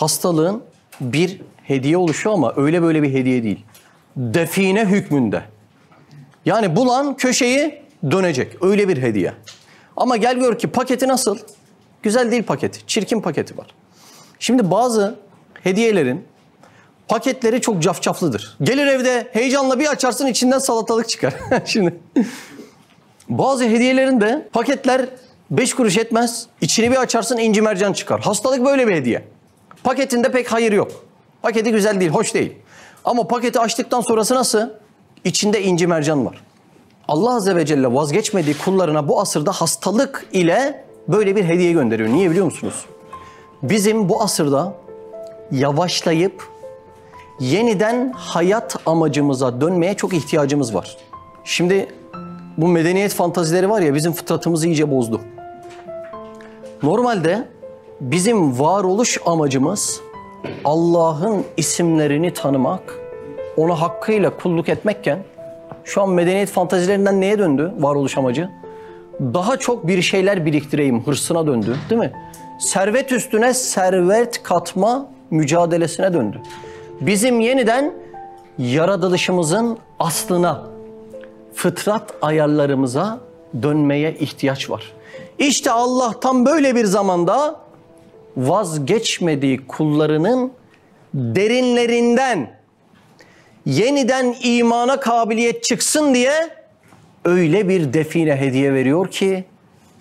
hastalığın bir hediye oluşu ama öyle böyle bir hediye değil. Define hükmünde. Yani bulan köşeyi dönecek. Öyle bir hediye. Ama gel gör ki paketi nasıl? Güzel değil paketi. Çirkin paketi var. Şimdi bazı hediyelerin paketleri çok cafcaflıdır. Gelir evde heyecanla bir açarsın içinden salatalık çıkar. Şimdi bazı hediyelerin de paketler 5 kuruş etmez. İçini bir açarsın inci mercan çıkar. Hastalık böyle bir hediye. Paketinde pek hayır yok. Paketi güzel değil, hoş değil. Ama paketi açtıktan sonrası nasıl? İçinde inci mercan var. Allah Azze ve Celle vazgeçmediği kullarına bu asırda hastalık ile böyle bir hediye gönderiyor. Niye biliyor musunuz? Bizim bu asırda yavaşlayıp yeniden hayat amacımıza dönmeye çok ihtiyacımız var. Şimdi bu medeniyet fantazileri var ya bizim fıtratımızı iyice bozdu. Normalde bizim varoluş amacımız Allah'ın isimlerini tanımak, ona hakkıyla kulluk etmekken şu an medeniyet fantazilerinden neye döndü varoluş amacı? Daha çok bir şeyler biriktireyim hırsına döndü, değil mi? Servet üstüne servet katma mücadelesine döndü. Bizim yeniden yaratılışımızın aslına, fıtrat ayarlarımıza dönmeye ihtiyaç var. İşte Allah tam böyle bir zamanda vazgeçmediği kullarının derinlerinden yeniden imana kabiliyet çıksın diye öyle bir define hediye veriyor ki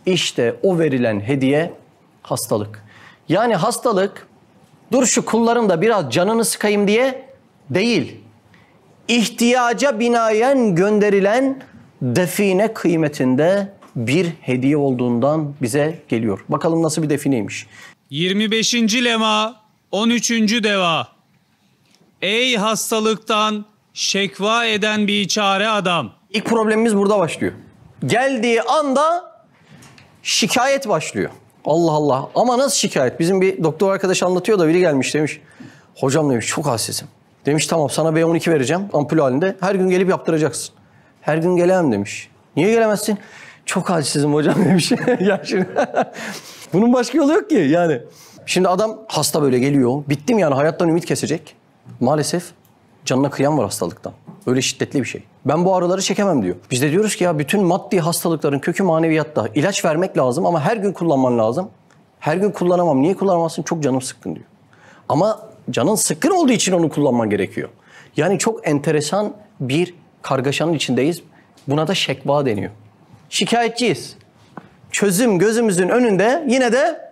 işte o verilen hediye hastalık. Yani hastalık dur şu kulların da biraz canını sıkayım diye değil. İhtiyaca binaen gönderilen define kıymetinde bir hediye olduğundan bize geliyor. Bakalım nasıl bir defineymiş. 25. lema 13. deva. Ey hastalıktan şekva eden biçare adam. İlk problemimiz burada başlıyor. Geldiği anda şikayet başlıyor. Allah Allah. Ama nasıl şikayet? Bizim bir doktor arkadaş anlatıyor da biri gelmiş demiş. Hocam demiş çok halsizim. Demiş tamam sana B12 vereceğim ampul halinde. Her gün gelip yaptıracaksın. Her gün gelemem demiş. Niye gelemezsin? Çok halsizim hocam demiş. Ya şimdi bunun başka yolu yok ki yani. Şimdi adam hasta böyle geliyor. Bittim yani hayattan ümit kesecek. Maalesef canına kıyan var hastalıktan. Öyle şiddetli bir şey. Ben bu ağrıları çekemem diyor. Biz de diyoruz ki ya bütün maddi hastalıkların kökü maneviyatta. İlaç vermek lazım ama her gün kullanman lazım. Her gün kullanamam. Niye kullanamazsın? Çok canım sıkkın diyor. Ama canın sıkkın olduğu için onu kullanman gerekiyor. Yani çok enteresan bir kargaşanın içindeyiz. Buna da şekva deniyor. Şikayetçiyiz. Çözüm gözümüzün önünde yine de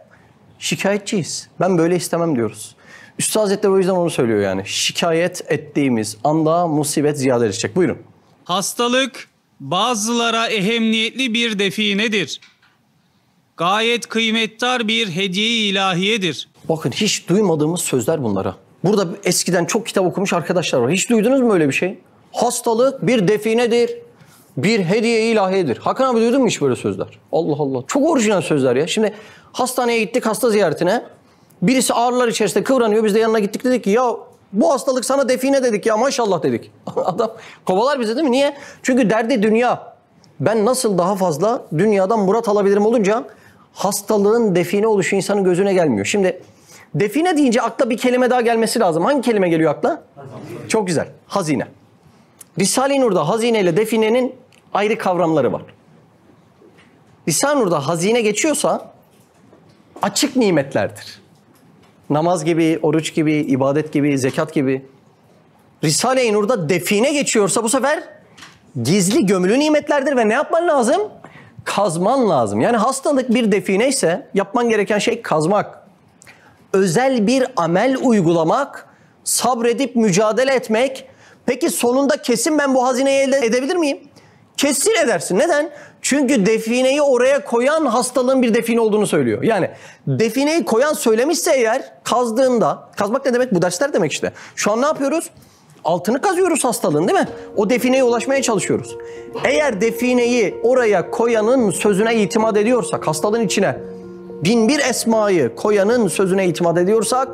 şikayetçiyiz. Ben böyle istemem diyoruz. Üstad Hazretleri o yüzden onu söylüyor yani. Şikayet ettiğimiz anda musibet ziyadeleşecek. Buyurun. Hastalık bazılara ehemmiyetli bir definedir. Gayet kıymetdar bir hediye-i ilahiyedir. Bakın hiç duymadığımız sözler bunlara. Burada eskiden çok kitap okumuş arkadaşlar var. Hiç duydunuz mu öyle bir şey? Hastalık bir definedir. Bir hediye-i ilahiyedir. Hakan abi duydun mu hiç böyle sözler? Allah Allah. Çok orijinal sözler ya. Şimdi hastaneye gittik hasta ziyaretine. Birisi ağrılar içerisinde kıvranıyor. Biz de yanına gittik dedik ki ya bu hastalık sana define dedik ya maşallah dedik. Adam kovalar bizi değil mi? Niye? Çünkü derdi dünya. Ben nasıl daha fazla dünyadan murat alabilirim olunca hastalığın define oluşu insanın gözüne gelmiyor. Şimdi define deyince akla bir kelime daha gelmesi lazım. Hangi kelime geliyor akla? Çok güzel. Hazine. Risale-i Nur'da hazine ile definenin ayrı kavramları var. Risale-i Nur'da hazine geçiyorsa açık nimetlerdir. Namaz gibi, oruç gibi, ibadet gibi, zekat gibi. Risale-i Nur'da define geçiyorsa bu sefer gizli gömülü nimetlerdir ve ne yapman lazım? Kazman lazım. Yani hastalık bir define ise yapman gereken şey kazmak. Özel bir amel uygulamak, sabredip mücadele etmek. Peki sonunda kesin ben bu hazineyi elde edebilir miyim? Kesin edersin. Neden? Çünkü defineyi oraya koyan hastalığın bir define olduğunu söylüyor. Yani defineyi koyan söylemişse eğer kazdığında, kazmak ne demek? Bu dersler demek işte. Şu an ne yapıyoruz? Altını kazıyoruz hastalığın değil mi? O defineye ulaşmaya çalışıyoruz. Eğer defineyi oraya koyanın sözüne itimat ediyorsak, hastalığın içine binbir esmayı koyanın sözüne itimat ediyorsak,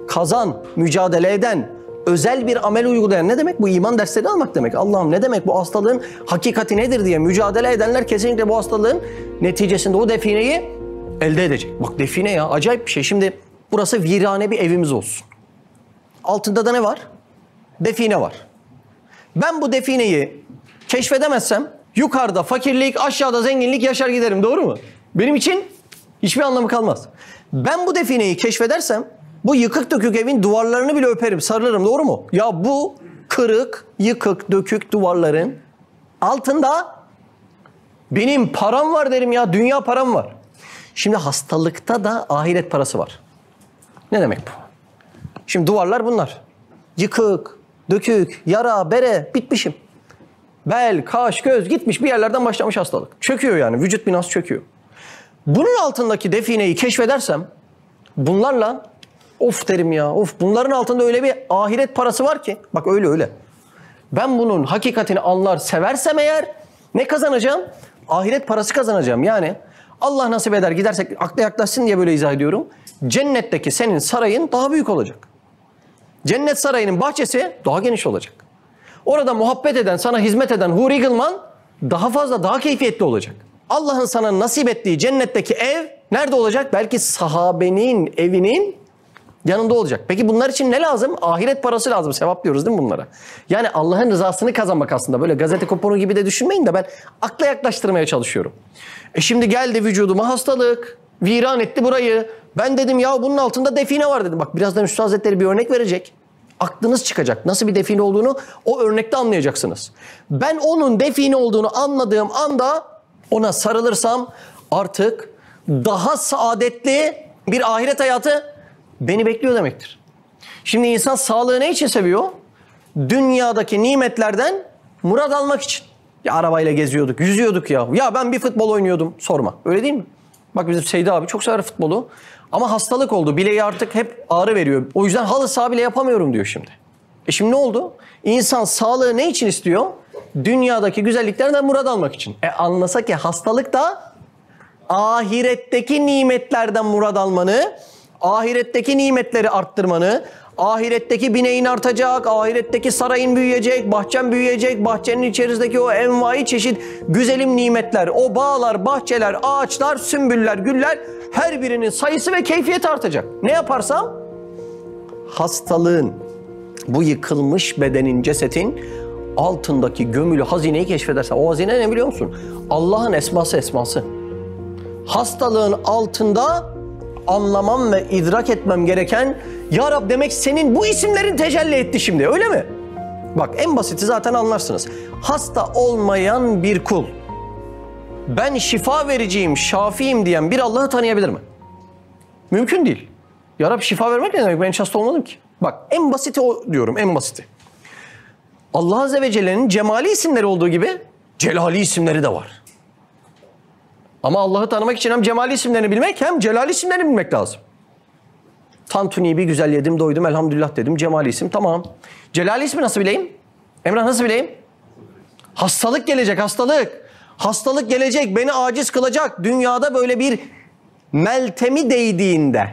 kazan, mücadele eden, özel bir amel uygulayan ne demek? Bu iman dersleri almak demek. Allah'ım ne demek bu hastalığın hakikati nedir diye mücadele edenler kesinlikle bu hastalığın neticesinde o defineyi elde edecek. Bak define ya acayip bir şey. Şimdi burası virane bir evimiz olsun. Altında da ne var? Define var. Ben bu defineyi keşfedemezsem yukarıda fakirlik, aşağıda zenginlik yaşar giderim. Doğru mu? Benim için hiçbir anlamı kalmaz. Ben bu defineyi keşfedersem bu yıkık dökük evin duvarlarını bile öperim, sarılırım. Doğru mu? Ya bu kırık, yıkık, dökük duvarların altında benim param var derim ya. Dünya param var. Şimdi hastalıkta da ahiret parası var. Ne demek bu? Şimdi duvarlar bunlar. Yıkık, dökük, yara, bere, bitmişim. Bel, kaş, göz gitmiş, bir yerlerden başlamış hastalık. Çöküyor yani, vücut binası çöküyor. Bunun altındaki defineyi keşfedersem bunlarla of derim ya, of, bunların altında öyle bir ahiret parası var ki, bak öyle. Ben bunun hakikatini anlar, seversem eğer ne kazanacağım? Ahiret parası kazanacağım. Yani Allah nasip eder gidersek, akla yaklaşsın diye böyle izah ediyorum. Cennetteki senin sarayın daha büyük olacak. Cennet sarayının bahçesi daha geniş olacak. Orada muhabbet eden, sana hizmet eden huri gılman daha fazla, daha keyfiyetli olacak. Allah'ın sana nasip ettiği cennetteki ev nerede olacak? Belki sahabenin evinin yanında olacak. Peki bunlar için ne lazım? Ahiret parası lazım. Sevap diyoruz değil mi bunlara? Yani Allah'ın rızasını kazanmak aslında. Böyle gazete kuponu gibi de düşünmeyin de ben akla yaklaştırmaya çalışıyorum. Şimdi geldi vücuduma hastalık. Viran etti burayı. Ben dedim ya bunun altında define var dedim. Bak birazdan Üstad Hazretleri bir örnek verecek. Aklınız çıkacak. Nasıl bir define olduğunu o örnekte anlayacaksınız. Ben onun define olduğunu anladığım anda ona sarılırsam artık daha saadetli bir ahiret hayatı beni bekliyor demektir. Şimdi insan sağlığı ne için seviyor? Dünyadaki nimetlerden murad almak için. Ya arabayla geziyorduk, yüzüyorduk ya. Ya ben bir futbol oynuyordum. Sorma. Öyle değil mi? Bak bizim Seydi abi çok sever futbolu. Ama hastalık oldu. Bileği artık hep ağrı veriyor. O yüzden halı saha bile yapamıyorum diyor şimdi. Şimdi ne oldu? İnsan sağlığı ne için istiyor? Dünyadaki güzelliklerden murad almak için. Anlasa ki hastalık da ahiretteki nimetlerden murad almanı, ahiretteki nimetleri arttırmanı, ahiretteki bineğin artacak, ahiretteki sarayın büyüyecek, bahçen büyüyecek, bahçenin içerisindeki o envai çeşit güzelim nimetler, o bağlar, bahçeler, ağaçlar, sümbüller, güller her birinin sayısı ve keyfiyeti artacak. Ne yaparsam hastalığın, bu yıkılmış bedenin, cesetin altındaki gömülü hazineyi keşfedersen, o hazine ne biliyor musun? Allah'ın esması. Hastalığın altında anlamam ve idrak etmem gereken Ya Rab demek senin bu isimlerin tecelli etti şimdi, öyle mi? Bak en basiti zaten anlarsınız. Hasta olmayan bir kul, ben şifa vereceğim, şafiyim diyen bir Allah'ı tanıyabilir mi? Mümkün değil. Ya Rab şifa vermek ne demek? Ben hiç hasta olmadım ki. Bak en basiti o diyorum, en basiti. Allah Azze ve Celle'nin cemali isimleri olduğu gibi celali isimleri de var. Ama Allah'ı tanımak için hem cemali isimlerini bilmek hem celali isimlerini bilmek lazım. Tantuni'yi bir güzel yedim, doydum, elhamdülillah dedim. Cemali isim, tamam. Celali ismi nasıl bileyim? Emrah nasıl bileyim? Hastalık gelecek, hastalık. Hastalık gelecek, beni aciz kılacak. Dünyada böyle bir meltemi değdiğinde,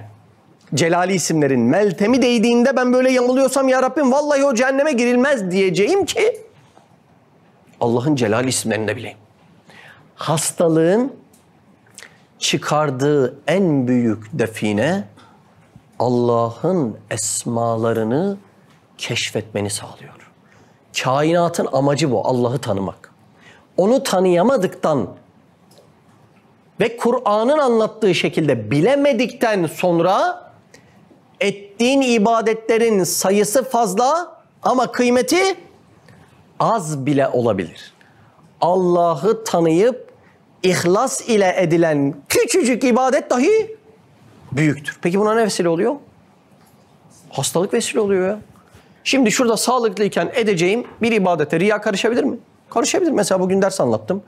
celali isimlerin meltemi değdiğinde ben böyle yanılıyorsam ya Rabbim vallahi o cehenneme girilmez diyeceğim ki Allah'ın celali isimlerini de bileyim. Hastalığın çıkardığı en büyük define Allah'ın esmalarını keşfetmeni sağlıyor. Kainatın amacı bu, Allah'ı tanımak. Onu tanıyamadıktan ve Kur'an'ın anlattığı şekilde bilemedikten sonra ettiğin ibadetlerin sayısı fazla ama kıymeti az bile olabilir. Allah'ı tanıyıp İhlas ile edilen küçücük ibadet dahi büyüktür. Peki buna ne vesile oluyor? Hastalık vesile oluyor ya. Şimdi şurada sağlıklıyken edeceğim bir ibadete riya karışabilir mi? Karışabilir. Mesela bugün ders anlattım.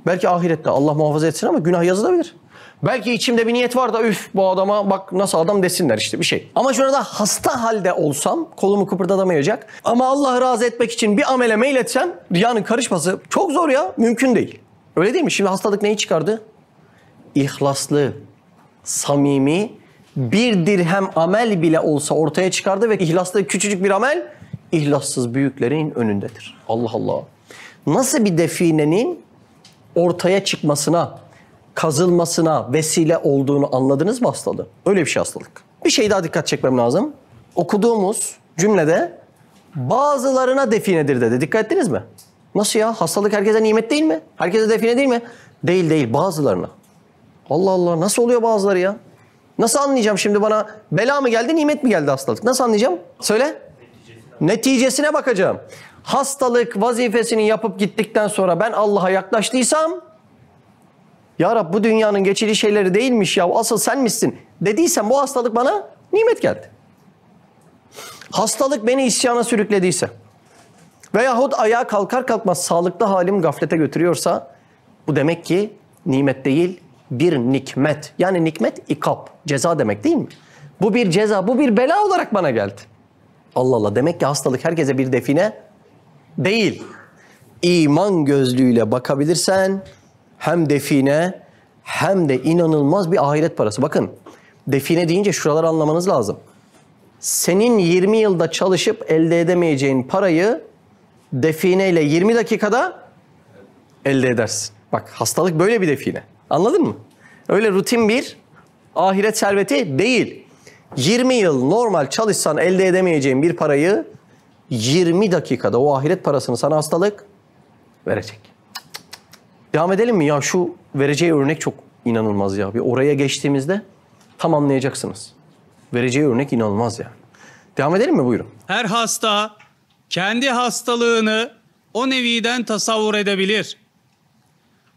Belki ahirette Allah muhafaza etsin ama günah yazılabilir. Belki içimde bir niyet var da üf bu adama bak nasıl adam desinler işte bir şey. Ama şurada hasta halde olsam kolumu kıpırdatamayacak. Ama Allah'ı razı etmek için bir amele meyletsem riyanın karışması çok zor ya. Mümkün değil. Öyle değil mi? Şimdi hastalık neyi çıkardı? İhlaslı, samimi, bir dirhem amel bile olsa ortaya çıkardı ve ihlaslı küçücük bir amel, ihlassız büyüklerin önündedir. Allah Allah. Nasıl bir definenin ortaya çıkmasına, kazılmasına vesile olduğunu anladınız mı hastalığı? Öyle bir şey hastalık. Bir şey daha dikkat çekmem lazım. Okuduğumuz cümlede bazılarına definedir dedi. Dikkat ettiniz mi? Nasıl ya? Hastalık herkese nimet değil mi? Herkese define değil mi? Değil bazılarına. Allah Allah, nasıl oluyor bazıları ya? Nasıl anlayacağım şimdi, bana bela mı geldi, nimet mi geldi hastalık? Nasıl anlayacağım? Söyle. Neticesine bakacağım. Hastalık vazifesini yapıp gittikten sonra ben Allah'a yaklaştıysam, ya Rab bu dünyanın geçici şeyleri değilmiş ya, asıl sen misin dediysem bu hastalık bana nimet geldi. Hastalık beni isyana sürüklediyse veyahut ayağa kalkar kalkmaz sağlıklı halim gaflete götürüyorsa bu demek ki nimet değil, bir nikmet. Yani nikmet ikab, ceza demek değil mi? Bu bir ceza, bu bir bela olarak bana geldi. Allah Allah, demek ki hastalık herkese bir define değil. İman gözlüğüyle bakabilirsen hem define hem de inanılmaz bir ahiret parası. Bakın, define deyince şuraları anlamanız lazım. Senin 20 yılda çalışıp elde edemeyeceğin parayı defineyle 20 dakikada elde edersin. Bak, hastalık böyle bir define. Anladın mı? Öyle rutin bir ahiret serveti değil. 20 yıl normal çalışsan elde edemeyeceğin bir parayı 20 dakikada o ahiret parasını sana hastalık verecek. Devam edelim mi? Ya şu vereceği örnek çok inanılmaz ya. Bir oraya geçtiğimizde tam anlayacaksınız. Vereceği örnek inanılmaz yani. Devam edelim mi? Buyurun. Her hasta kendi hastalığını o neviden tasavvur edebilir.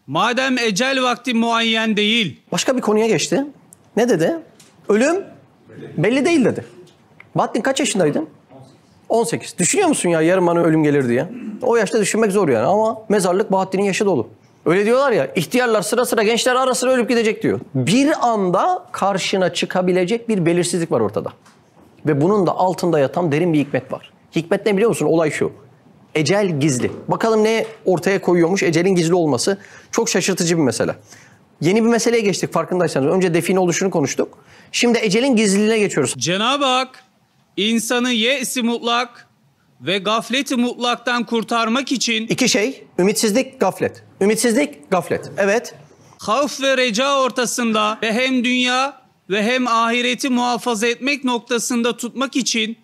Madem ecel vakti muayyen değil. Başka bir konuya geçti. Ne dedi? Ölüm belli değil dedi. Bahattin kaç yaşındaydın? 18. Düşünüyor musun ya yarın bana ölüm gelir diye? O yaşta düşünmek zor yani, ama mezarlık Bahattin'in yaşı dolu. Öyle diyorlar ya, ihtiyarlar sıra sıra, gençler ara sıra ölüp gidecek diyor. Bir anda karşına çıkabilecek bir belirsizlik var ortada. Ve bunun da altında yatan derin bir hikmet var. Hikmet ne biliyor musun? Olay şu. Ecel gizli. Bakalım ne ortaya koyuyormuş ecelin gizli olması. Çok şaşırtıcı bir mesele. Yeni bir meseleye geçtik farkındaysanız. Önce define oluşunu konuştuk. Şimdi ecelin gizliliğine geçiyoruz. Cenab-ı Hak insanı ye's-i mutlak ve gaflet-i mutlaktan kurtarmak için İki şey. Ümitsizlik, gaflet. Ümitsizlik, gaflet. Evet. havf ve reca ortasında ve hem dünya ve hem ahireti muhafaza etmek noktasında tutmak için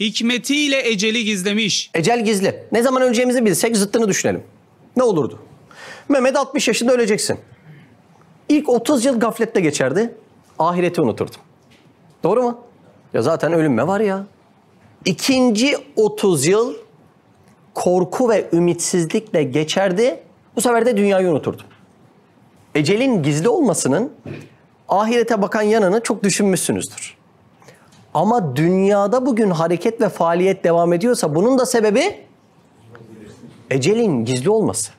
hikmetiyle eceli gizlemiş. Ecel gizli. Ne zaman öleceğimizi bilsek zıttını düşünelim. Ne olurdu? Mehmet 60 yaşında öleceksin. İlk 30 yıl gaflette geçerdi. Ahireti unuturdum. Doğru mu? Ya zaten ölümme var ya. İkinci 30 yıl korku ve ümitsizlikle geçerdi. Bu sefer de dünyayı unuturdum. Ecelin gizli olmasının ahirete bakan yanını çok düşünmüşsünüzdür. Ama dünyada bugün hareket ve faaliyet devam ediyorsa bunun da sebebi ecelin gizli olması.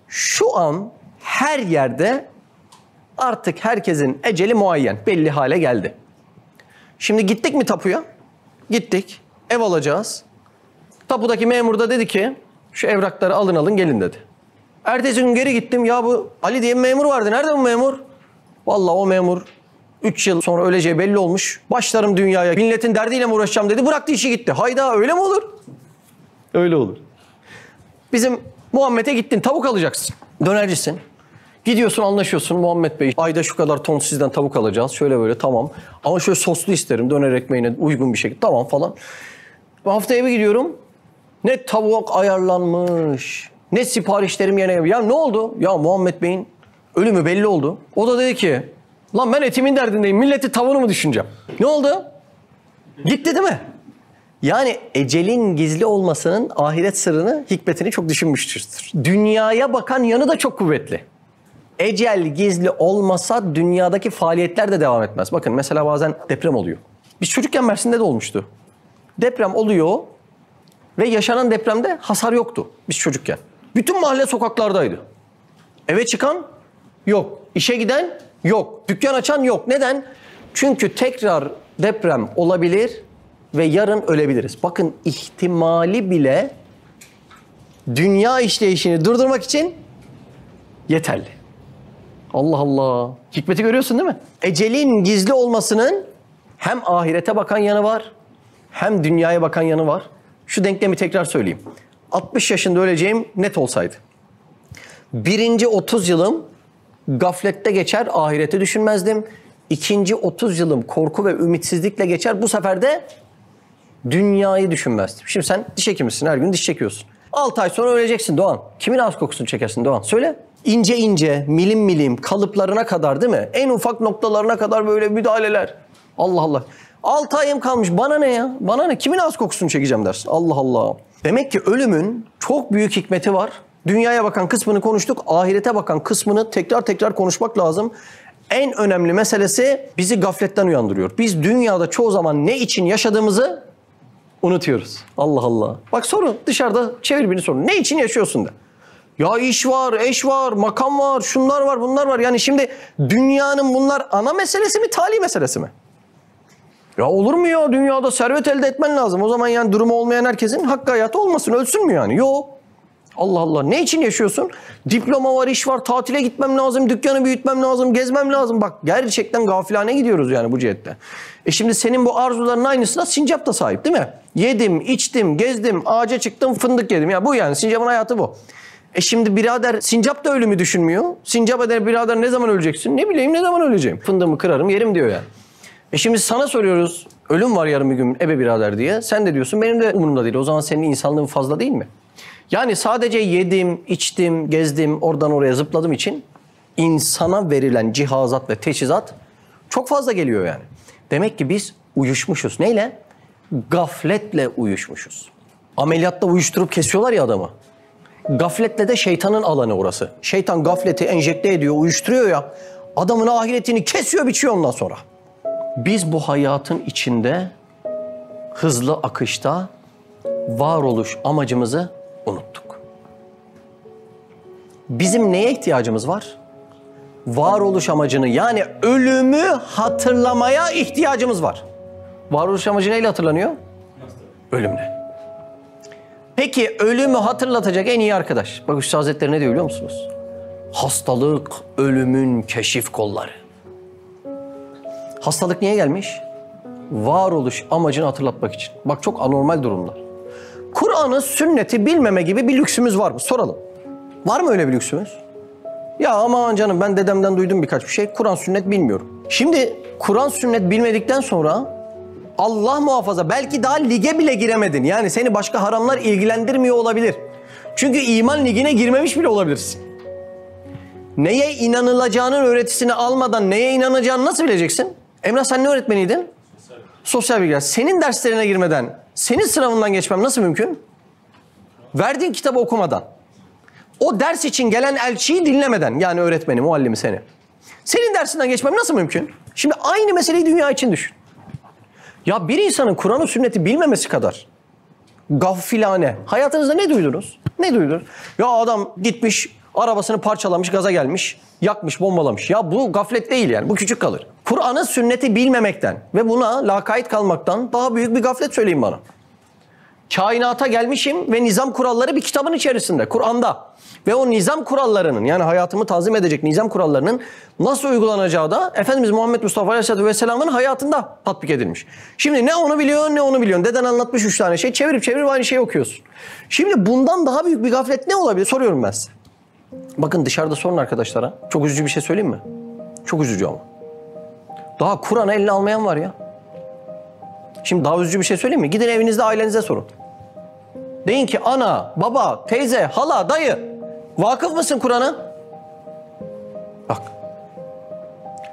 Şu an her yerde artık herkesin eceli muayyen, belli hale geldi. Şimdi gittik mi tapuya? Gittik. Ev alacağız. Tapudaki memur da dedi ki şu evrakları alın gelin dedi. Ertesi gün geri gittim. Ya bu Ali diye bir memur vardı. Nerede bu memur? Vallahi o memur 3 yıl sonra öleceği belli olmuş. Başlarım dünyaya. Milletin derdiyle mi uğraşacağım dedi. Bıraktı işi gitti. Hayda, öyle mi olur? Öyle olur. Bizim Muhammed'e gittin. Tavuk alacaksın. Dönercisin. Gidiyorsun, anlaşıyorsun. Muhammed Bey, ayda şu kadar ton sizden tavuk alacağız. Şöyle böyle, tamam. Ama şöyle soslu isterim. Döner ekmeğine uygun bir şekilde. Tamam falan. Haftaya eve gidiyorum. Ne tavuk ayarlanmış. Ne siparişlerim yerine. Ya ne oldu? Ya Muhammed Bey'in ölümü belli oldu. O da dedi ki lan ben etimin derdindeyim. Milleti tavuğunu mu düşüneceğim? Ne oldu? Gitti değil mi? Yani ecelin gizli olmasının ahiret sırrını, hikmetini çok düşünmüştür. Dünyaya bakan yanı da çok kuvvetli. Ecel gizli olmasa dünyadaki faaliyetler de devam etmez. Bakın mesela bazen deprem oluyor. Biz çocukken Mersin'de de olmuştu. Deprem oluyor ve yaşanan depremde hasar yoktu biz çocukken. Bütün mahalle sokaklardaydı. Eve çıkan yok. İşe giden yok. Dükkan açan yok. Neden? Çünkü tekrar deprem olabilir ve yarın ölebiliriz. Bakın ihtimali bile dünya işleyişini durdurmak için yeterli. Allah Allah. Hikmeti görüyorsun değil mi? Ecelin gizli olmasının hem ahirete bakan yanı var, hem dünyaya bakan yanı var. Şu denklemi tekrar söyleyeyim. 60 yaşında öleceğim net olsaydı. Birinci 30 yılım gaflette geçer, ahireti düşünmezdim. İkinci 30 yılım korku ve ümitsizlikle geçer. Bu sefer de dünyayı düşünmezdim. Şimdi sen diş hekimisin, her gün diş çekiyorsun. 6 ay sonra öleceksin Doğan. Kimin ağız kokusunu çekersin Doğan? Söyle. İnce ince, milim milim, kalıplarına kadar değil mi? En ufak noktalarına kadar böyle müdahaleler. Allah Allah. 6 ayım kalmış. Bana ne ya? Bana ne? Kimin ağız kokusunu çekeceğim dersin. Allah Allah. Demek ki ölümün çok büyük hikmeti var. Dünyaya bakan kısmını konuştuk. Ahirete bakan kısmını tekrar tekrar konuşmak lazım. En önemli meselesi bizi gafletten uyandırıyor. Biz dünyada çoğu zaman ne için yaşadığımızı unutuyoruz. Allah Allah. Bak sorun, dışarıda çevir birini sorun. Ne için yaşıyorsun de. Ya iş var, eş var, makam var, şunlar var, bunlar var. Yani şimdi dünyanın bunlar ana meselesi mi, tali meselesi mi? Ya olur mu ya, dünyada servet elde etmen lazım. O zaman yani durumu olmayan herkesin hakkı hayatı olmasın, ölsün mü yani? Yok. Allah Allah. Ne için yaşıyorsun? Diploma var, iş var, tatile gitmem lazım, dükkanı büyütmem lazım, gezmem lazım. Bak gerçekten gafilane gidiyoruz yani bu cihette. Şimdi senin bu arzuların aynısına sincap da sahip değil mi? Yedim, içtim, gezdim, ağaca çıktım, fındık yedim. Ya bu yani sincapın hayatı bu. Şimdi birader sincap da ölümü düşünmüyor. Sincap eder birader ne zaman öleceksin? Ne bileyim ne zaman öleceğim? Fındığımı kırarım yerim diyor yani. Şimdi sana soruyoruz. Ölüm var yarın bir gün ebe birader diye. Sen de diyorsun benim de umurumda değil. O zaman senin insanlığın fazla değil mi? Yani sadece yedim, içtim, gezdim, oradan oraya zıpladım için insana verilen cihazat ve teçhizat çok fazla geliyor yani. Demek ki biz uyuşmuşuz. Neyle? Gafletle uyuşmuşuz. Ameliyatta uyuşturup kesiyorlar ya adamı. Gafletle de şeytanın alanı orası. Şeytan gafleti enjekte ediyor, uyuşturuyor ya. Adamın ahiretini kesiyor, biçiyor ondan sonra. Biz bu hayatın içinde hızlı akışta varoluş amacımızı unuttuk. Bizim neye ihtiyacımız var? Varoluş amacını yani ölümü hatırlamaya ihtiyacımız var. Varoluş amacı neyle hatırlanıyor? Ölümle. Peki ölümü hatırlatacak en iyi arkadaş. Bak Üstad Hazretleri ne diyor biliyor musunuz? Hastalık ölümün keşif kolları. Hastalık niye gelmiş? Varoluş amacını hatırlatmak için. Bak çok anormal durumlar. Kur'an'ı, sünneti bilmeme gibi bir lüksümüz var mı? Soralım. Var mı öyle bir lüksümüz? Ya aman canım ben dedemden duydum birkaç bir şey. Kur'an, sünnet bilmiyorum. Şimdi Kur'an, sünnet bilmedikten sonra Allah muhafaza belki daha lige bile giremedin. Yani seni başka haramlar ilgilendirmiyor olabilir. Çünkü iman ligine girmemiş bile olabilirsin. Neye inanılacağının öğretisini almadan neye inanacağını nasıl bileceksin? Emrah sen ne öğretmeniydin? Sosyal bilgiler. Senin derslerine girmeden, senin sınavından geçmem nasıl mümkün? Verdiğin kitabı okumadan. O ders için gelen elçiyi dinlemeden, yani öğretmeni, muallimi seni. Senin dersinden geçmem nasıl mümkün? Şimdi aynı meseleyi dünya için düşün. Ya bir insanın Kur'an-ı sünneti bilmemesi kadar gafilane. Hayatınızda ne duydunuz? Ne duydunuz? Ya adam gitmiş, arabasını parçalamış, gaza gelmiş, yakmış, bombalamış. Ya bu gaflet değil yani, bu küçük kalır. Kur'an'ı sünneti bilmemekten ve buna lakayt kalmaktan daha büyük bir gaflet söyleyin bana. Kainata gelmişim ve nizam kuralları bir kitabın içerisinde, Kur'an'da. Ve o nizam kurallarının yani hayatımı tanzim edecek nizam kurallarının nasıl uygulanacağı da Efendimiz Muhammed Mustafa Aleyhisselatü Vesselam'ın hayatında tatbik edilmiş. Şimdi ne onu biliyorsun ne onu biliyorsun. Deden anlatmış 3 tane şey, çevirip aynı şeyi okuyorsun. Şimdi bundan daha büyük bir gaflet ne olabilir? Soruyorum ben size. Bakın dışarıda sorun arkadaşlara. Çok üzücü bir şey söyleyeyim mi? Çok üzücü ama. Daha Kur'an'ı eline almayan var ya. Şimdi daha üzücü bir şey söyleyeyim mi? Gidin evinizde ailenize sorun. Deyin ki ana, baba, teyze, hala, dayı vakıf mısın Kur'an'a? Bak.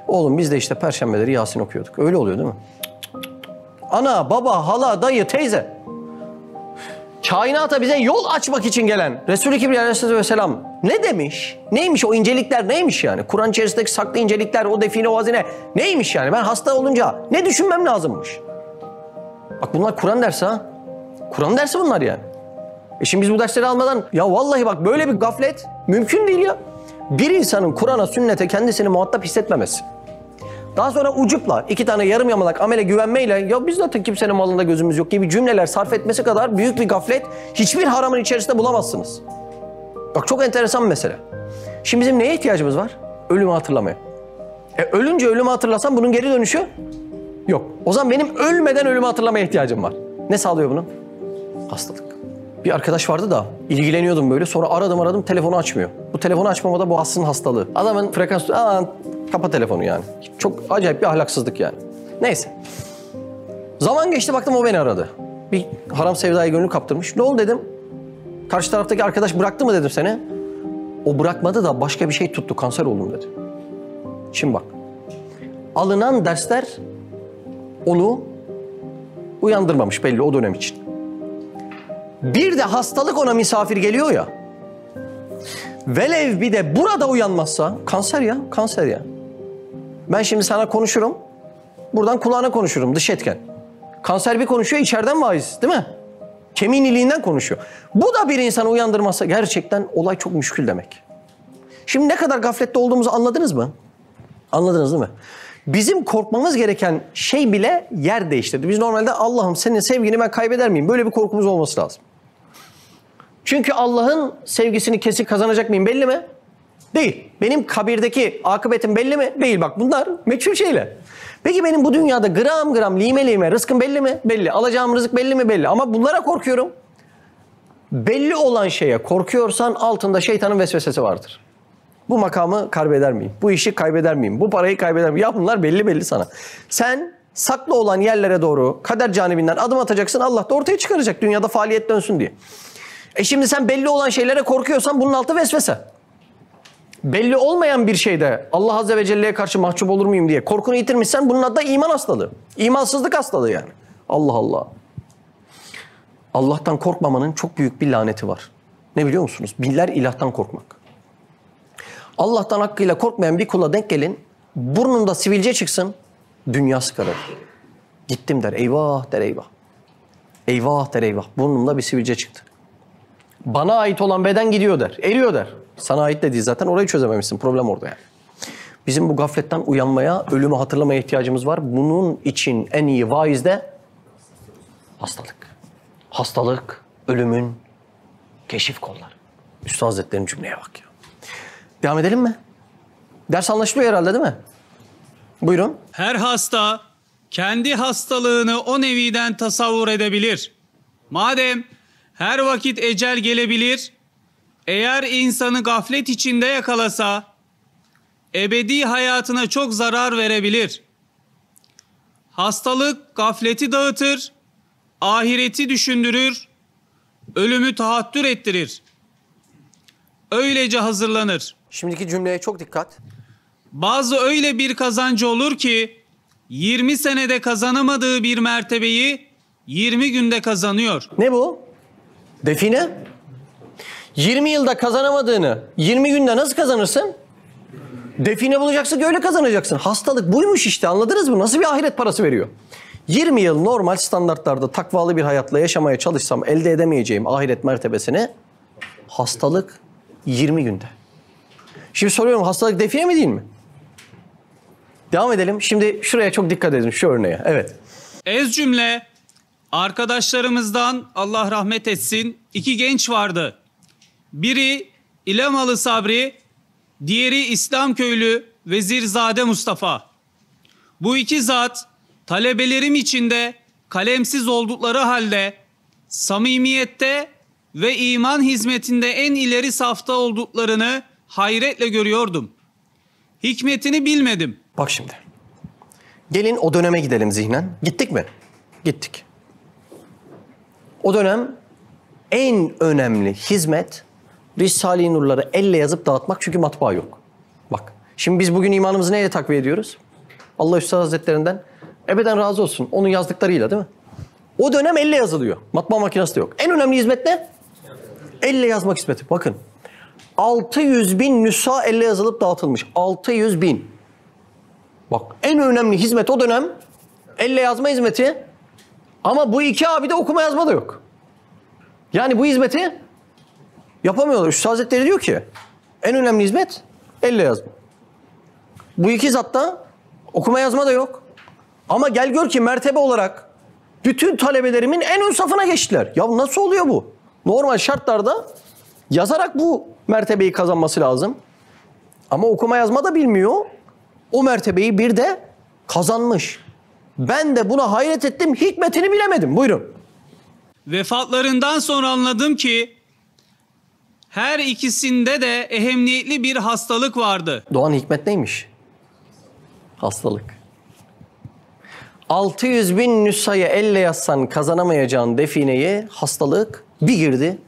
Oğlum biz de işte perşembeleri Yasin okuyorduk. Öyle oluyor değil mi? Ana, baba, hala, dayı, teyze. Kainata bize yol açmak için gelen Resul-i Kibriya Aleyhisselatü Vesselam ne demiş? Neymiş o incelikler neymiş yani? Kur'an içerisindeki saklı incelikler, o define, o hazine neymiş yani? Ben hasta olunca ne düşünmem lazımmış? Bak bunlar Kur'an dersi ha. Kur'an dersi bunlar yani. Şimdi biz bu dersleri almadan ya vallahi bak böyle bir gaflet mümkün değil ya. Bir insanın Kur'an'a, sünnete kendisini muhatap hissetmemesi. Daha sonra ucupla 2 tane yarım yamalak amele güvenmeyle ya biz zaten kimsenin malında gözümüz yok gibi cümleler sarf etmesi kadar büyük bir gaflet hiçbir haramın içerisinde bulamazsınız. Bak çok enteresan bir mesele. Şimdi bizim neye ihtiyacımız var? Ölümü hatırlamaya. Ölünce ölümü hatırlasam bunun geri dönüşü yok. O zaman benim ölmeden ölümü hatırlamaya ihtiyacım var. Ne sağlıyor bunu? Hastalık. Bir arkadaş vardı da ilgileniyordum böyle. Sonra aradım telefonu açmıyor. Bu telefonu açmamada bu aslında hastalığı. Adamın frekans... Kapa telefonu yani. Çok acayip bir ahlaksızlık yani. Neyse. Zaman geçti baktım o beni aradı. Bir haram sevdaya gönül kaptırmış. Ne oldu dedim. Karşı taraftaki arkadaş bıraktı mı dedim seni. O bırakmadı da başka bir şey tuttu. Kanser oldum dedi. Şimdi bak. Alınan dersler onu uyandırmamış belli o dönem için. Bir de hastalık ona misafir geliyor ya. Velev bir de burada uyanmazsa kanser ya, kanser ya. Ben şimdi sana konuşurum. Buradan kulağına konuşurum dış etken. Kanser bir konuşuyor içeriden vaiz değil mi? Kemiğin iliğinden konuşuyor. Bu da bir insanı uyandırmazsa gerçekten olay çok müşkül demek. Şimdi ne kadar gaflette olduğumuzu anladınız mı? Anladınız değil mi? Bizim korkmamız gereken şey bile yer değiştirdi. Biz normalde Allah'ım senin sevgini ben kaybeder miyim? Böyle bir korkumuz olması lazım. Çünkü Allah'ın sevgisini kesin kazanacak mıyım belli mi? Değil. Benim kabirdeki akıbetim belli mi? Değil. Bak bunlar meçhul şeyler. Peki benim bu dünyada gram gram lime lime rızkım belli mi? Belli. Alacağım rızık belli mi? Belli. Ama bunlara korkuyorum. Belli olan şeye korkuyorsan altında şeytanın vesvesesi vardır. Bu makamı kaybeder miyim? Bu işi kaybeder miyim? Bu parayı kaybeder miyim? Ya bunlar belli sana. Sen saklı olan yerlere doğru kader canibinden adım atacaksın. Allah da ortaya çıkaracak. Dünyada faaliyet dönsün diye. Şimdi sen belli olan şeylere korkuyorsan bunun altı vesvese. Belli olmayan bir şeyde Allah Azze ve Celle'ye karşı mahcup olur muyum diye korkunu yitirmişsen bunun adı da iman hastalığı. İmansızlık hastalığı yani. Allah Allah. Allah'tan korkmamanın çok büyük bir laneti var. Ne biliyor musunuz? Binler ilahtan korkmak. Allah'tan hakkıyla korkmayan bir kula denk gelin, burnunda sivilce çıksın, dünyası kararır. Gittim der, eyvah der eyvah. Eyvah der eyvah, burnumda bir sivilce çıktı. Bana ait olan beden gidiyor der, eriyor der. Sana ait de değil zaten, orayı çözememişsin, problem orada yani. Bizim bu gafletten uyanmaya, ölümü hatırlamaya ihtiyacımız var. Bunun için en iyi vaiz de hastalık. Hastalık, ölümün keşif kolları. Üstad Hazretleri'nin cümleye bak ya. Devam edelim mi? Ders anlaşılıyor herhalde değil mi? Buyurun. Her hasta kendi hastalığını o neviden tasavvur edebilir. Madem her vakit ecel gelebilir, eğer insanı gaflet içinde yakalasa, ebedi hayatına çok zarar verebilir. Hastalık gafleti dağıtır, ahireti düşündürür, ölümü tahattür ettirir. Öylece hazırlanır. Şimdiki cümleye çok dikkat. Bazı öyle bir kazancı olur ki 20 senede kazanamadığı bir mertebeyi 20 günde kazanıyor. Ne bu? Define. 20 yılda kazanamadığını 20 günde nasıl kazanırsın? Define bulacaksın ki öyle kazanacaksın. Hastalık buymuş işte, anladınız mı? Nasıl bir ahiret parası veriyor? 20 yıl normal standartlarda takvalı bir hayatla yaşamaya çalışsam elde edemeyeceğim ahiret mertebesini hastalık 20 günde. Şimdi soruyorum, hastalık define mi değil mi? Devam edelim. Şimdi şuraya çok dikkat edin, şu örneğe. Evet. Ez cümle arkadaşlarımızdan Allah rahmet etsin 2 genç vardı. Biri İlemalı Sabri, diğeri İslamköylü Vezirzade Mustafa. Bu iki zat talebelerim içinde kalemsiz oldukları halde samimiyette ve iman hizmetinde en ileri safta olduklarını hayretle görüyordum. Hikmetini bilmedim. Bak şimdi. Gelin o döneme gidelim zihnen. Gittik mi? Gittik. O dönem en önemli hizmet Risale-i Nur'ları elle yazıp dağıtmak, çünkü matbaa yok. Bak. Şimdi biz bugün imanımızı neyle takviye ediyoruz? Allah Üstad Hazretlerinden ebeden razı olsun. Onun yazdıklarıyla değil mi? O dönem elle yazılıyor. Matbaa makinesi de yok. En önemli hizmet ne? Elle yazmak hizmeti. Bakın. 600 bin nüsha elle yazılıp dağıtılmış. 600 bin. Bak, en önemli hizmet o dönem elle yazma hizmeti. Ama bu iki abi de okuma yazma da yok. Yani bu hizmeti yapamıyorlar. Üstad Hazretleri diyor ki en önemli hizmet elle yazma. Bu iki zatta okuma yazma da yok. Ama gel gör ki mertebe olarak bütün talebelerimin en ön safına geçtiler. Ya nasıl oluyor bu? Normal şartlarda yazarak bu mertebeyi kazanması lazım. Ama okuma yazma da bilmiyor. O mertebeyi bir de kazanmış. Ben de buna hayret ettim, hikmetini bilemedim. Buyurun. Vefatlarından sonra anladım ki her ikisinde de ehemmiyetli bir hastalık vardı. Doğan hikmet neymiş? Hastalık. 600 bin nüshayı elle yazsan kazanamayacağın defineyi hastalık bir girdi.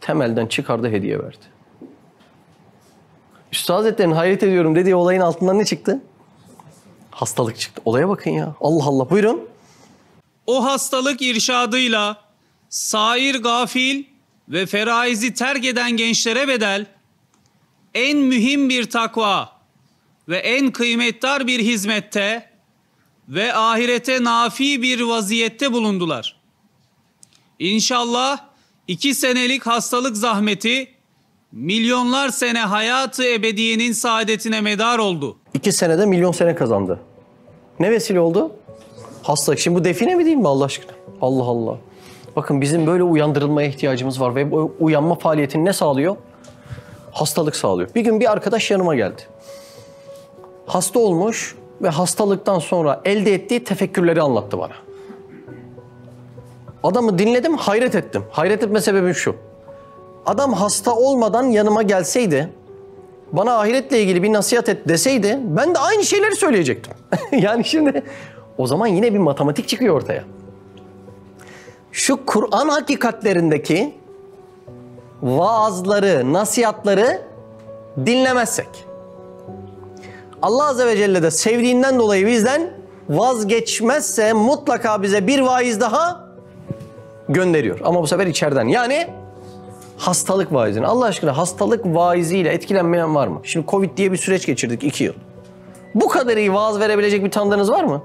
Temelden çıkardı, hediye verdi. Üstad Hazretleri'nin hayret ediyorum dediği olayın altından ne çıktı? Hastalık çıktı. Olaya bakın ya. Allah Allah. Buyurun. O hastalık irşadıyla sair gafil ve feraizi terk eden gençlere bedel en mühim bir takva ve en kıymetdar bir hizmette ve ahirete nafi bir vaziyette bulundular. İnşallah 2 senelik hastalık zahmeti milyonlar sene hayatı ebediyenin saadetine medar oldu. 2 senede milyon sene kazandı. Ne vesile oldu? Hastalık. Şimdi bu define mi değil mi Allah aşkına? Allah Allah. Bakın bizim böyle uyandırılmaya ihtiyacımız var ve bu uyanma faaliyetini ne sağlıyor? Hastalık sağlıyor. Bir gün bir arkadaş yanıma geldi. Hasta olmuş ve hastalıktan sonra elde ettiği tefekkürleri anlattı bana. Adamı dinledim, hayret ettim. Hayret etme sebebim şu. Adam hasta olmadan yanıma gelseydi, bana ahiretle ilgili bir nasihat et deseydi, ben de aynı şeyleri söyleyecektim. Yani şimdi o zaman yine bir matematik çıkıyor ortaya. Şu Kur'an hakikatlerindeki vaazları, nasihatları dinlemezsek, Allah Azze ve Celle de sevdiğinden dolayı bizden vazgeçmezse mutlaka bize bir vaiz daha gönderiyor. Ama bu sefer içeriden. Yani hastalık vaizini. Allah aşkına hastalık vaiziyle etkilenmeyen var mı? Şimdi Covid diye bir süreç geçirdik 2 yıl. Bu kadar iyi vaaz verebilecek bir tanıdığınız var mı?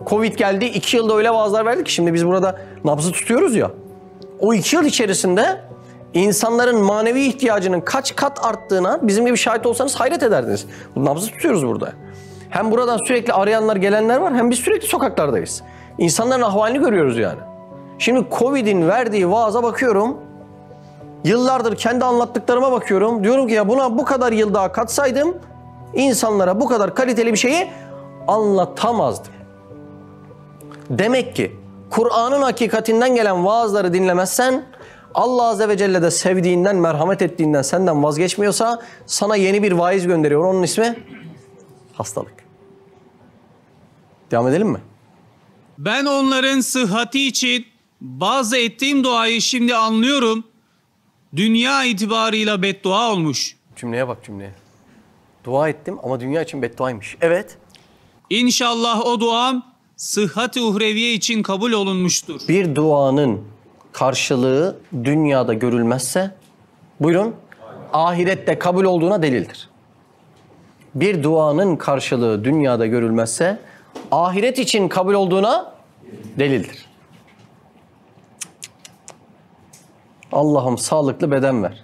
Covid geldi, 2 yılda öyle vaazlar verdik ki şimdi biz burada nabzı tutuyoruz ya. O 2 yıl içerisinde insanların manevi ihtiyacının kaç kat arttığına bizim gibi şahit olsanız hayret ederdiniz. Bu nabzı tutuyoruz burada. Hem buradan sürekli arayanlar, gelenler var, hem biz sürekli sokaklardayız. İnsanların ahvalini görüyoruz yani. Şimdi Covid'in verdiği vaaza bakıyorum. Yıllardır kendi anlattıklarıma bakıyorum. Diyorum ki ya buna bu kadar yıl daha katsaydım insanlara bu kadar kaliteli bir şeyi anlatamazdım. Demek ki Kur'an'ın hakikatinden gelen vaazları dinlemezsen Allah Azze ve Celle de sevdiğinden, merhamet ettiğinden senden vazgeçmiyorsa sana yeni bir vaiz gönderiyor. Onun ismi hastalık. Devam edelim mi? Ben onların sıhhati için bazı ettiğim duayı şimdi anlıyorum. Dünya itibarıyla beddua olmuş. Cümleye bak cümleye. Dua ettim ama dünya için bedduaymış. Evet. İnşallah o duam sıhhat-ı uhreviye için kabul olunmuştur. Bir duanın karşılığı dünyada görülmezse, buyurun, ahirette kabul olduğuna delildir. Bir duanın karşılığı dünyada görülmezse, ahiret için kabul olduğuna delildir. Allah'ım sağlıklı beden ver.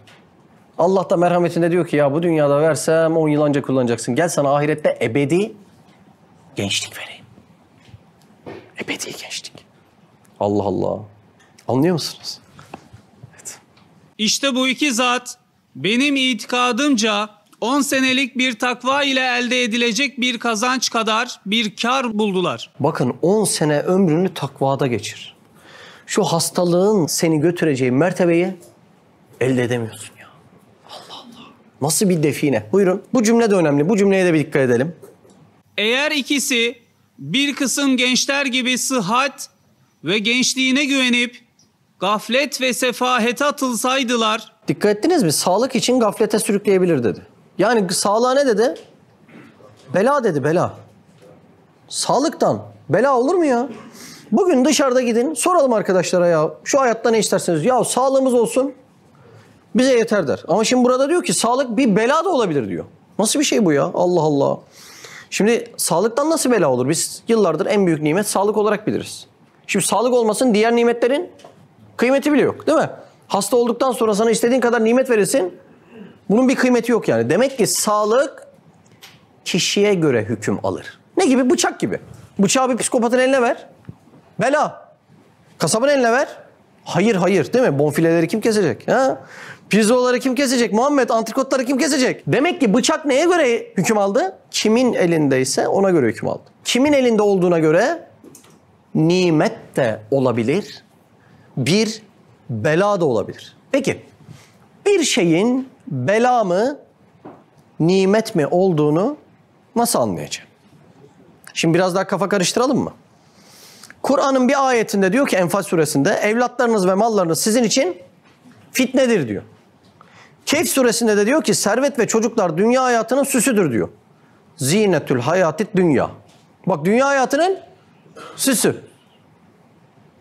Allah da merhametinde diyor ki ya bu dünyada versem 10 yıl önce kullanacaksın. Gel sana ahirette ebedi gençlik vereyim. Ebedi gençlik. Allah Allah. Anlıyor musunuz? Evet. İşte bu iki zat benim itikadımca 10 senelik bir takva ile elde edilecek bir kazanç kadar bir kar buldular. Bakın 10 sene ömrünü takvada geçir. Şu hastalığın seni götüreceği mertebeyi elde edemiyorsun ya. Allah Allah. Nasıl bir define? Buyurun. Bu cümle de önemli. Bu cümleye de bir dikkat edelim. Eğer ikisi bir kısım gençler gibi sıhhat ve gençliğine güvenip gaflet ve sefahete atılsaydılar, Dikkat ettiniz mi? Sağlık için gaflete sürükleyebilir dedi. Yani sağlığa ne dedi? Bela dedi, bela. Sağlıktan bela olur mu ya? Bugün dışarıda gidin, soralım arkadaşlara ya şu hayatta ne isterseniz. Ya sağlığımız olsun bize yeter der. Ama şimdi burada diyor ki sağlık bir bela da olabilir diyor. Nasıl bir şey bu ya? Allah Allah. Şimdi sağlıktan nasıl bela olur? Biz yıllardır en büyük nimet sağlık olarak biliriz. Şimdi sağlık olmasın diğer nimetlerin kıymeti bile yok değil mi? Hasta olduktan sonra sana istediğin kadar nimet verilsin. Bunun bir kıymeti yok yani. Demek ki sağlık kişiye göre hüküm alır. Ne gibi? Bıçak gibi. Bıçağı bir psikopatın eline ver. Bela. Kasabın eline ver. Hayır hayır değil mi? Bonfileleri kim kesecek? Ha? Pirzolaları kim kesecek? Muhammed antrikotları kim kesecek? Demek ki bıçak neye göre hüküm aldı? Kimin elindeyse ona göre hüküm aldı. Kimin elinde olduğuna göre nimet de olabilir. bir bela da olabilir. Peki, bir şeyin bela mı, nimet mi olduğunu nasıl anlayacağım? Şimdi biraz daha kafa karıştıralım mı? Kur'an'ın bir ayetinde diyor ki Enfal suresinde, evlatlarınız ve mallarınız sizin için fitnedir diyor. Kehf suresinde de diyor ki servet ve çocuklar dünya hayatının süsüdür diyor. Zinetül hayatit dünya. Bak, dünya hayatının süsü.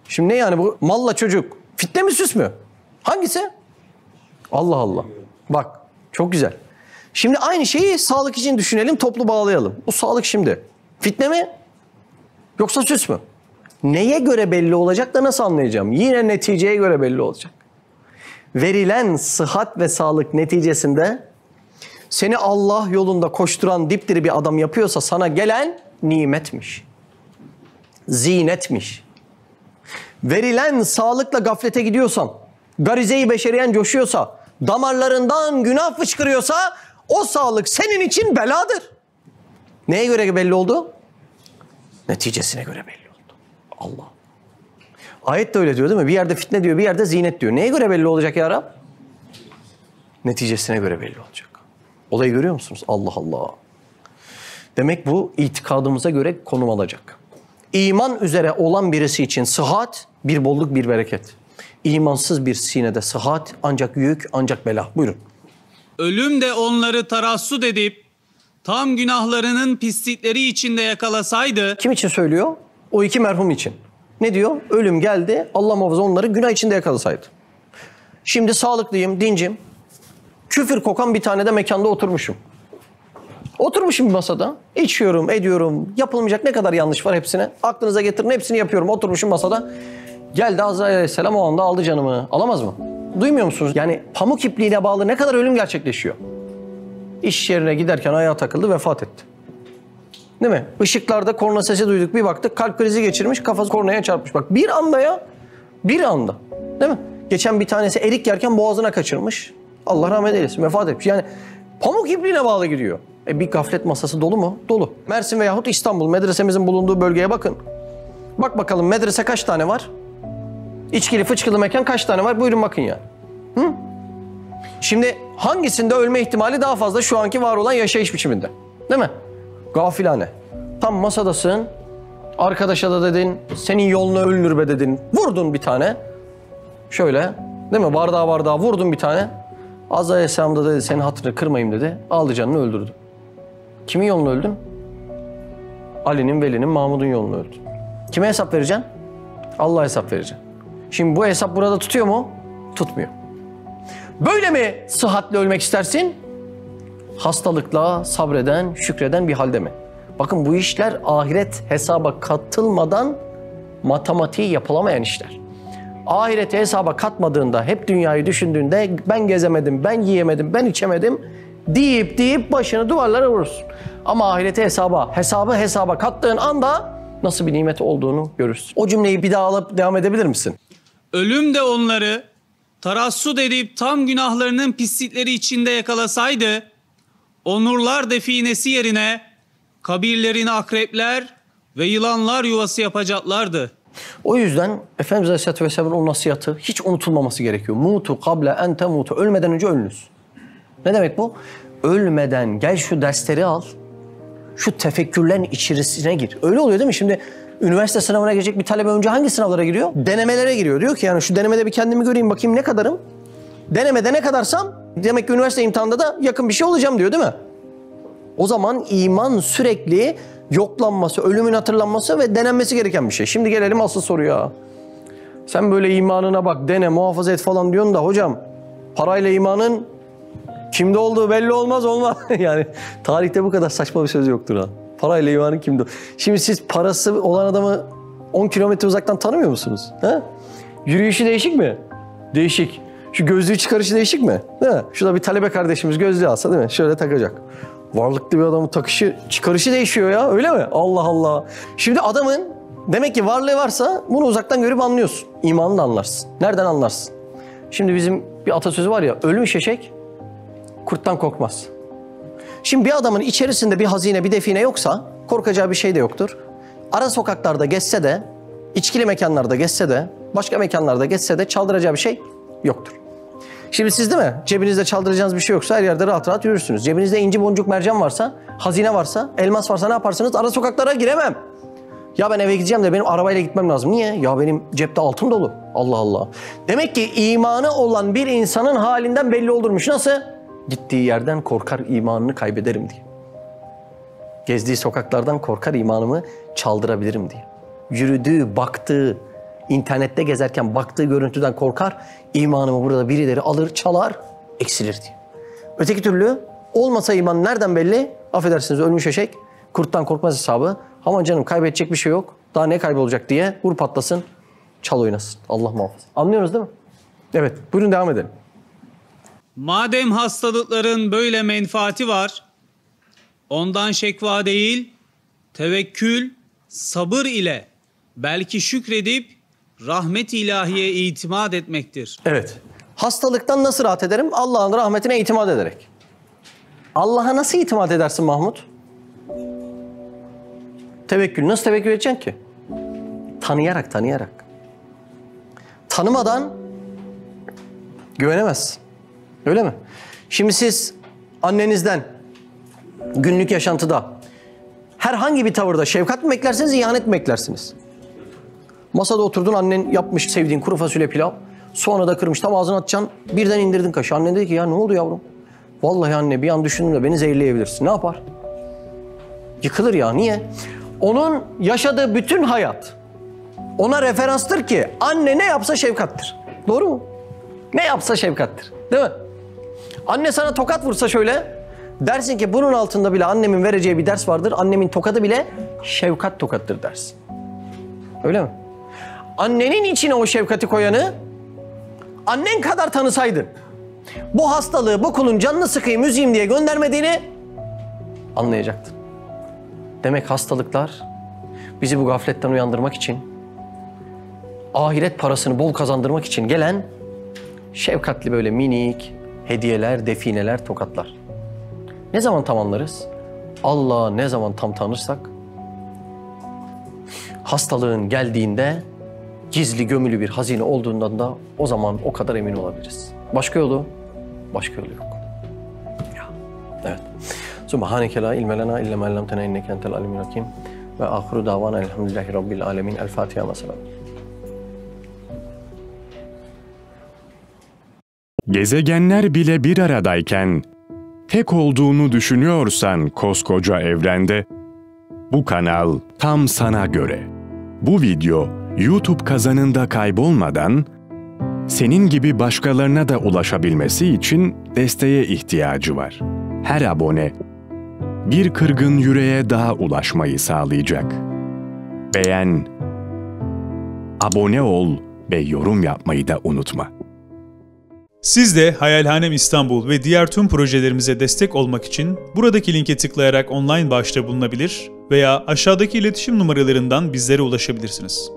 Şimdi ne yani bu malla çocuk? Fitne mi, süs mü? Hangisi? Allah Allah. Bak, çok güzel. Şimdi aynı şeyi sağlık için düşünelim, toplu bağlayalım. Bu sağlık şimdi fitne mi yoksa süs mü? Neye göre belli olacak da nasıl anlayacağım? Yine neticeye göre belli olacak. Verilen sıhhat ve sağlık neticesinde seni Allah yolunda koşturan dipdiri bir adam yapıyorsa sana gelen nimetmiş. Zinetmiş. Verilen sağlıkla gaflete gidiyorsan, garize-i beşeriyen coşuyorsa, damarlarından günah fışkırıyorsa o sağlık senin için beladır. Neye göre belli oldu? Neticesine göre belli oldu. Allah. Ayet de öyle diyor değil mi? Bir yerde fitne diyor, bir yerde zinet diyor. Neye göre belli olacak ya Rab? Neticesine göre belli olacak. Olayı görüyor musunuz? Allah Allah. Demek bu itikadımıza göre konum alacak. İman üzere olan birisi için sıhhat bir bolluk, bir bereket. İmansız bir sinede sıhhat ancak yük, ancak bela. Buyurun. Ölüm de onları tarassut edip tam günahlarının pislikleri içinde yakalasaydı. Kim için söylüyor? O iki merhum için. Ne diyor? Ölüm geldi, Allah muhafaza onları günah içinde yakalasaydı. Şimdi sağlıklıyım, dincim. Küfür kokan bir tane de mekanda oturmuşum. Oturmuşum bir masada. İçiyorum, ediyorum. Yapılmayacak ne kadar yanlış var hepsine. Aklınıza getirin, hepsini yapıyorum. Oturmuşum masada. Geldi Azrail Aleyhisselam, o anda aldı canımı. Alamaz mı? Duymuyor musunuz? Yani pamuk ipliğine bağlı ne kadar ölüm gerçekleşiyor. İş yerine giderken ayağa takıldı, vefat etti. Değil mi? Işıklarda korna sesi duyduk, bir baktık kalp krizi geçirmiş, kafası kornaya çarpmış. Bak bir anda ya, bir anda. Değil mi? Geçen bir tanesi erik yerken boğazına kaçırmış. Allah rahmet eylesin, vefat etmiş. Yani pamuk ipliğine bağlı gidiyor. Bir gaflet masası dolu mu? Dolu. Mersin veyahut İstanbul, medresemizin bulunduğu bölgeye bakın. Bak bakalım medrese kaç tane var? İçkili fıçkılı mekan kaç tane var? Buyurun bakın yani. Hı? Şimdi hangisinde ölme ihtimali daha fazla şu anki var olan yaşayış biçiminde? Değil mi? Gafilane. Tam masadasın. Arkadaşa da dedin, senin yoluna ölünür be dedin. Vurdun bir tane. Şöyle, değil mi? Bardağa vurdun bir tane. Azrail Aleyhisselam da dedi, senin hatırını kırmayayım dedi. Aldı canını, öldürdü. Kimin yolunu öldün? Ali'nin, Veli'nin, Mahmud'un yolunu öldün. Kime hesap vereceksin? Allah'a hesap vereceksin. Şimdi bu hesap burada tutuyor mu? Tutmuyor. Böyle mi sıhhatle ölmek istersin? Hastalıkla sabreden, şükreden bir halde mi? Bakın bu işler ahiret hesaba katılmadan matematiği yapılamayan işler. Ahireti hesaba katmadığında, hep dünyayı düşündüğünde ben gezemedim, ben yiyemedim, ben içemedim deyip başını duvarlara vurursun. Ama ahireti hesaba kattığın anda nasıl bir nimet olduğunu görürsün. O cümleyi bir daha alıp devam edebilir misin? Ölüm de onları tarassut edip tam günahlarının pislikleri içinde yakalasaydı, onurlar definesi yerine kabirlerini akrepler ve yılanlar yuvası yapacaklardı. O yüzden Efendimiz Aleyhisselatü Vesselam'ın o nasihatı hiç unutulmaması gerekiyor. Mutu kable en temutu. Ölmeden önce ölünüz. Ne demek bu? Ölmeden gel şu dersleri al. Şu tefekkürlerin içerisine gir. Öyle oluyor değil mi? Şimdi üniversite sınavına girecek bir talebe önce hangi sınavlara giriyor? Denemelere giriyor. Diyor ki yani şu denemede bir kendimi göreyim, bakayım ne kadarım. Denemede ne kadarsam demek ki üniversite imtihanında da yakın bir şey olacağım diyor değil mi? O zaman iman sürekli yoklanması, ölümün hatırlanması ve denenmesi gereken bir şey. Şimdi gelelim asıl soruya. Sen böyle imanına bak, dene, muhafaza et falan diyorsun da hocam parayla imanın kimde olduğu belli olmaz. Yani tarihte bu kadar saçma bir söz yoktur ha. Parayla imanın kimde? Şimdi siz parası olan adamı 10 kilometre uzaktan tanımıyor musunuz? Ha? Yürüyüşü değişik mi? Değişik. Şu gözlüğü çıkarışı değişik mi? Değil mi? Şurada bir talebe kardeşimiz gözlüğü alsa değil mi? Şöyle takacak. Varlıklı bir adamın çıkarışı değişiyor ya, öyle mi? Allah Allah. Şimdi adamın demek ki varlığı varsa bunu uzaktan görüp anlıyorsun. İmanını da anlarsın. Nereden anlarsın? Şimdi bizim bir atasözü var ya, ölmüş eşek kurttan korkmaz. Şimdi bir adamın içerisinde bir hazine, bir define yoksa korkacağı bir şey de yoktur. Ara sokaklarda gezse de, içkili mekanlarda gezse de, Başka mekanlarda geçse de çaldıracağı bir şey yoktur. Şimdi siz değil mi? Cebinizde çaldıracağınız bir şey yoksa her yerde rahat rahat yürürsünüz. Cebinizde inci boncuk mercan varsa, hazine varsa, elmas varsa ne yaparsınız? Ara sokaklara giremem. Ya ben eve gideceğim de benim arabayla gitmem lazım. Niye? Ya benim cepte altın dolu. Allah Allah. Demek ki imanı olan bir insanın halinden belli olurmuş. Nasıl? Gittiği yerden korkar imanını kaybederim diye. Gezdiği sokaklardan korkar imanımı çaldırabilirim diye. Yürüdüğü, baktığı, internette gezerken baktığı görüntüden korkar, imanımı burada birileri alır, çalar, eksilir diye. Öteki türlü olmasa iman nereden belli? Affedersiniz ölmüş eşek, kurttan korkmaz hesabı. Aman canım kaybedecek bir şey yok, daha ne kaybolacak diye vur patlasın, çal oynasın. Allah muhafaza. Anlıyoruz değil mi? Evet, buyurun devam edelim. Madem hastalıkların böyle menfaati var, ondan şekva değil, tevekkül, sabır ile belki şükredip rahmet ilahiye itimat etmektir. Evet. Hastalıktan nasıl rahat ederim? Allah'ın rahmetine itimat ederek. Allah'a nasıl itimat edersin Mahmut? Tevekkül. Nasıl tevekkül edeceksin ki? Tanıyarak, tanıyarak. Tanımadan güvenemezsin. Öyle mi? Şimdi siz annenizden günlük yaşantıda herhangi bir tavırda şefkat mi beklersiniz, ihanet mi beklersiniz? Masada oturdun, annen yapmış sevdiğin kuru fasulye pilav. Sonra da kırmış, tam ağzına atacaksın. Birden indirdin kaşığı. Annen dedi ki ya ne oldu yavrum? Vallahi anne bir an düşündüm de beni zehirleyebilirsin. Ne yapar? Yıkılır ya. Niye? Onun yaşadığı bütün hayat ona referanstır ki anne ne yapsa şefkattir. Doğru mu? Ne yapsa şefkattir. Değil mi? Anne sana tokat vursa şöyle dersin ki bunun altında bile annemin vereceği bir ders vardır. Annemin tokadı bile şefkat tokattır dersin. Öyle mi? Annenin içine o şefkati koyanı annen kadar tanısaydın, bu hastalığı bu kulun canını sıkayım, üzeyim diye göndermediğini anlayacaktın. Demek hastalıklar bizi bu gafletten uyandırmak için, ahiret parasını bol kazandırmak için gelen şefkatli böyle minik hediyeler, defineler, tokatlar. Ne zaman tam anlarız? Allah'ı ne zaman tam tanırsak, hastalığın geldiğinde gizli gömülü bir hazine olduğundan da o zaman o kadar emin olabiliriz. Başka yolu? Başka yolu yok. Ya. Evet. Subhaneke la ilme lena illa ma allamtena inneke entel alimul hakim ve ahiru davana elhamdülillahi rabbil alamin. El Fatiha mesela. Gezegenler bile bir aradayken, tek olduğunu düşünüyorsan koskoca evrende, bu kanal tam sana göre. Bu video YouTube kazanında kaybolmadan, senin gibi başkalarına da ulaşabilmesi için desteğe ihtiyacı var. Her abone, bir kırgın yüreğe daha ulaşmayı sağlayacak. Beğen, abone ol ve yorum yapmayı da unutma. Siz de Hayalhanem İstanbul ve diğer tüm projelerimize destek olmak için buradaki linke tıklayarak online bağışta bulunabilir veya aşağıdaki iletişim numaralarından bizlere ulaşabilirsiniz.